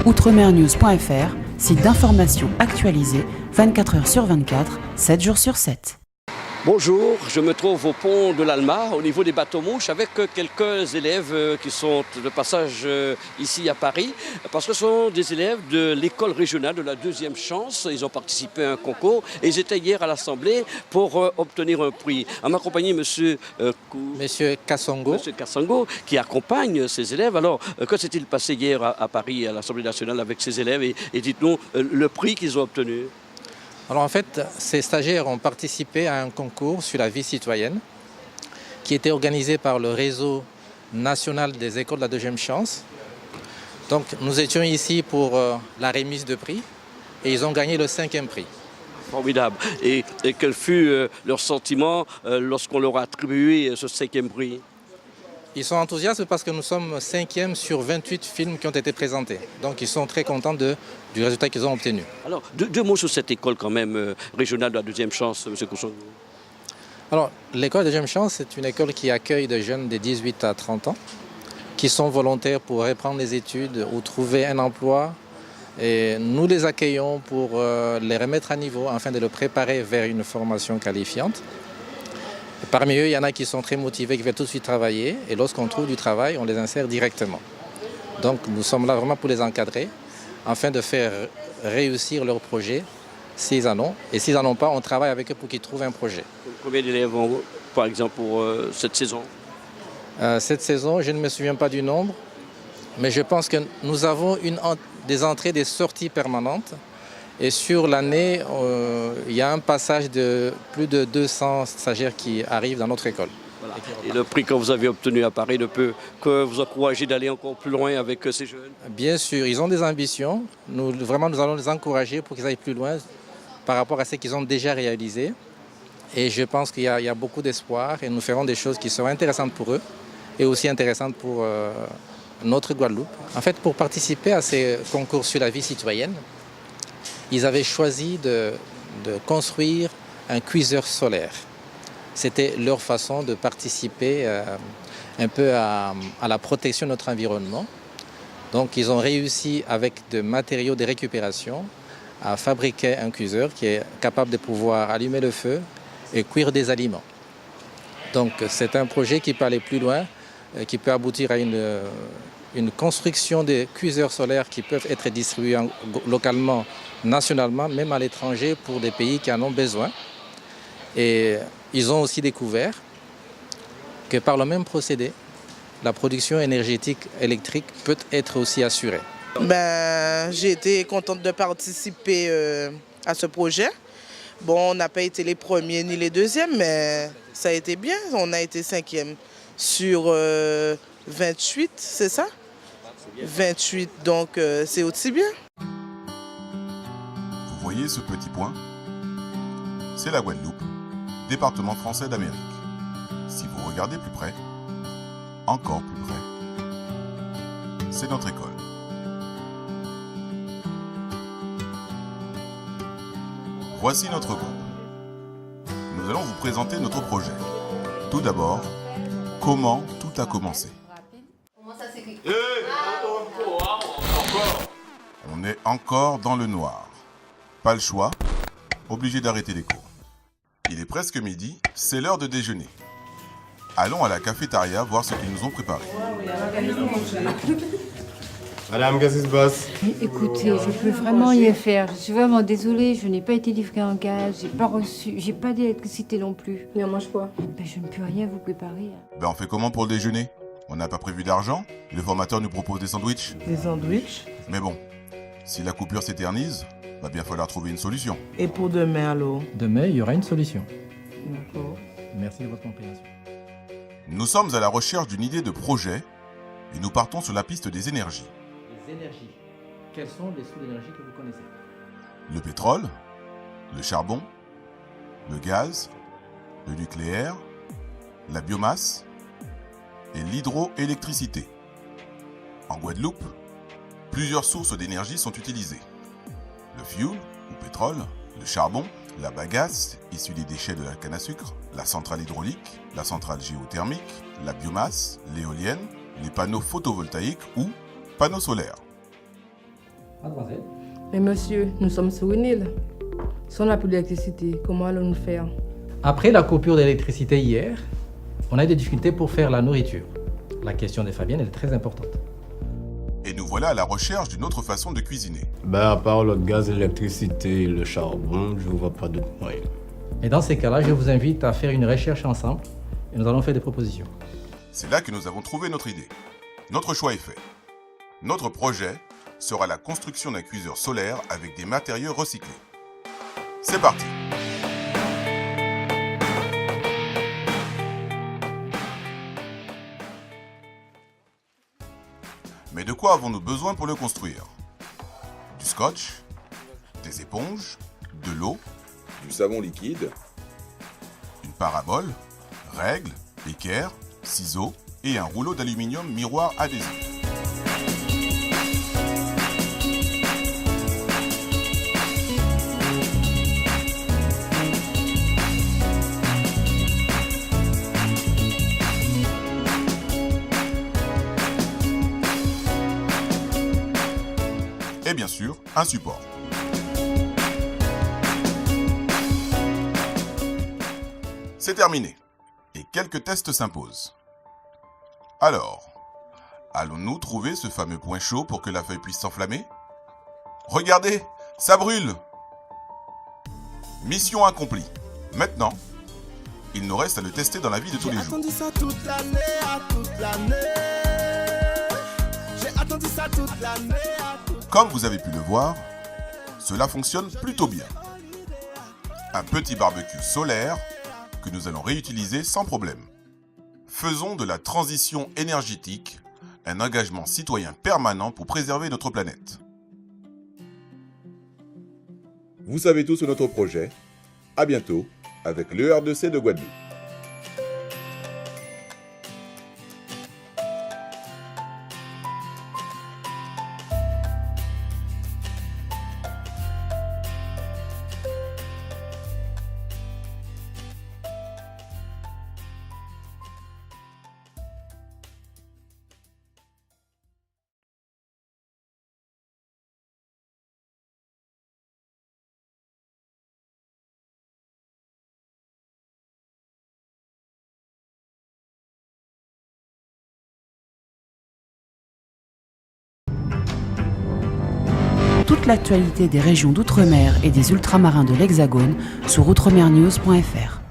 outremernews.fr, site d'information actualisé 24 heures sur 24, 7 jours sur 7. Bonjour, je me trouve au pont de l'Alma, au niveau des bateaux-mouches, avec quelques élèves qui sont de passage ici à Paris, parce que ce sont des élèves de l'école régionale de la deuxième chance. Ils ont participé à un concours et ils étaient hier à l'Assemblée pour obtenir un prix. À ma compagnie, Monsieur Kassongo, qui accompagne ces élèves. Alors, que s'est-il passé hier à Paris, à l'Assemblée nationale, avec ces élèves et dites-nous le prix qu'ils ont obtenu? Alors en fait, ces stagiaires ont participé à un concours sur la vie citoyenne qui était organisé par le réseau national des écoles de la deuxième chance. Donc nous étions ici pour la remise de prix et ils ont gagné le 5e prix. Formidable. Et quel fut leur sentiment lorsqu'on leur a attribué ce 5e prix? Ils sont enthousiastes parce que nous sommes 5e sur 28 films qui ont été présentés. Donc ils sont très contents du résultat qu'ils ont obtenu. Alors, deux mots sur cette école quand même régionale de la deuxième chance, M. Kousson. Alors, l'école de deuxième chance, c'est une école qui accueille des jeunes de 18 à 30 ans qui sont volontaires pour reprendre les études ou trouver un emploi. Et nous les accueillons pour les remettre à niveau afin de les préparer vers une formation qualifiante. Parmi eux, il y en a qui sont très motivés, qui veulent tout de suite travailler. Et lorsqu'on trouve du travail, on les insère directement. Donc nous sommes là vraiment pour les encadrer, afin de faire réussir leur projet, s'ils en ont. Et s'ils n'en ont pas, on travaille avec eux pour qu'ils trouvent un projet. Combien d'élèves, par exemple, pour cette saison? Cette saison, je ne me souviens pas du nombre, mais je pense que nous avons des entrées et des sorties permanentes. Et sur l'année, il y a un passage de plus de 200 stagiaires qui arrivent dans notre école. Voilà. Et le prix que vous avez obtenu à Paris ne peut que vous encourager d'aller encore plus loin avec ces jeunes? Bien sûr, ils ont des ambitions. Nous allons les encourager pour qu'ils aillent plus loin par rapport à ce qu'ils ont déjà réalisé. Et je pense qu'il y a beaucoup d'espoir et nous ferons des choses qui seront intéressantes pour eux et aussi intéressantes pour notre Guadeloupe. En fait, pour participer à ces concours sur la vie citoyenne, ils avaient choisi de construire un cuiseur solaire. C'était leur façon de participer un peu à la protection de notre environnement. Donc ils ont réussi avec des matériaux de récupération à fabriquer un cuiseur qui est capable de pouvoir allumer le feu et cuire des aliments. Donc c'est un projet qui peut aller plus loin, qui peut aboutir à une construction de cuiseurs solaires qui peuvent être distribués localement, nationalement, même à l'étranger pour des pays qui en ont besoin. Et ils ont aussi découvert que par le même procédé, la production énergétique électrique peut être aussi assurée. J'ai été contente de participer à ce projet. Bon, on n'a pas été les premiers ni les deuxièmes, mais ça a été bien. On a été 5e sur 28, c'est ça? 28, donc c'est aussi bien. Vous voyez ce petit point? C'est la Guadeloupe, département français d'Amérique. Si vous regardez plus près, encore plus près, c'est notre école. Voici notre groupe. Nous allons vous présenter notre projet. Tout d'abord, comment tout a commencé. On est encore dans le noir. Pas le choix, obligé d'arrêter les cours. Il est presque midi, c'est l'heure de déjeuner. Allons à la cafétéria voir ce qu'ils nous ont préparé. Madame, qu'est-ce qui se passe? Écoutez, je peux vraiment rien faire. Je suis vraiment désolée, je n'ai pas été livrée en gaz, j'ai pas d'électricité non plus. Mais on mange quoi? Je ne peux rien vous préparer. On fait comment pour le déjeuner? On n'a pas prévu d'argent. Le formateur nous propose des sandwichs. Des sandwichs? Mais bon, si la coupure s'éternise, va bien falloir trouver une solution. Et pour demain alors? Demain, il y aura une solution. D'accord. Merci de votre compréhension. Nous sommes à la recherche d'une idée de projet et nous partons sur la piste des énergies. Les énergies. Quelles sont les sources d'énergie que vous connaissez? Le pétrole, le charbon, le gaz, le nucléaire, la biomasse et l'hydroélectricité. En Guadeloupe, plusieurs sources d'énergie sont utilisées. Le fuel, ou pétrole, le charbon, la bagasse, issue des déchets de la canne à sucre, la centrale hydraulique, la centrale géothermique, la biomasse, l'éolienne, les panneaux photovoltaïques ou panneaux solaires. Mademoiselle. Mais monsieur, nous sommes sur une île. Si on n'a plus d'électricité, comment allons-nous faire? Après la coupure d'électricité hier, on a eu des difficultés pour faire la nourriture. La question de Fabienne elle est très importante. Et nous voilà à la recherche d'une autre façon de cuisiner. Ben, à part le gaz, l'électricité et le charbon, je ne vois pas d'autre moyen. Et dans ces cas-là, je vous invite à faire une recherche ensemble et nous allons faire des propositions. C'est là que nous avons trouvé notre idée. Notre choix est fait. Notre projet sera la construction d'un cuiseur solaire avec des matériaux recyclés. C'est parti! Mais de quoi avons-nous besoin pour le construire? Du scotch, des éponges, de l'eau, du savon liquide, une parabole, règles, équerre, ciseaux et un rouleau d'aluminium miroir adhésif. Et bien sûr, un support. C'est terminé. Et quelques tests s'imposent. Alors, allons-nous trouver ce fameux point chaud pour que la feuille puisse s'enflammer? Regardez, ça brûle! Mission accomplie. Maintenant, il nous reste à le tester dans la vie de tous les jours. J'ai attendu ça toute l'année, J'ai attendu ça toute l'année, Comme vous avez pu le voir, cela fonctionne plutôt bien. Un petit barbecue solaire que nous allons réutiliser sans problème. Faisons de la transition énergétique un engagement citoyen permanent pour préserver notre planète. Vous savez tout sur notre projet. À bientôt avec l'ER2C de Guadeloupe. Toute l'actualité des régions d'outre-mer et des ultramarins de l'Hexagone sur outremernews.fr.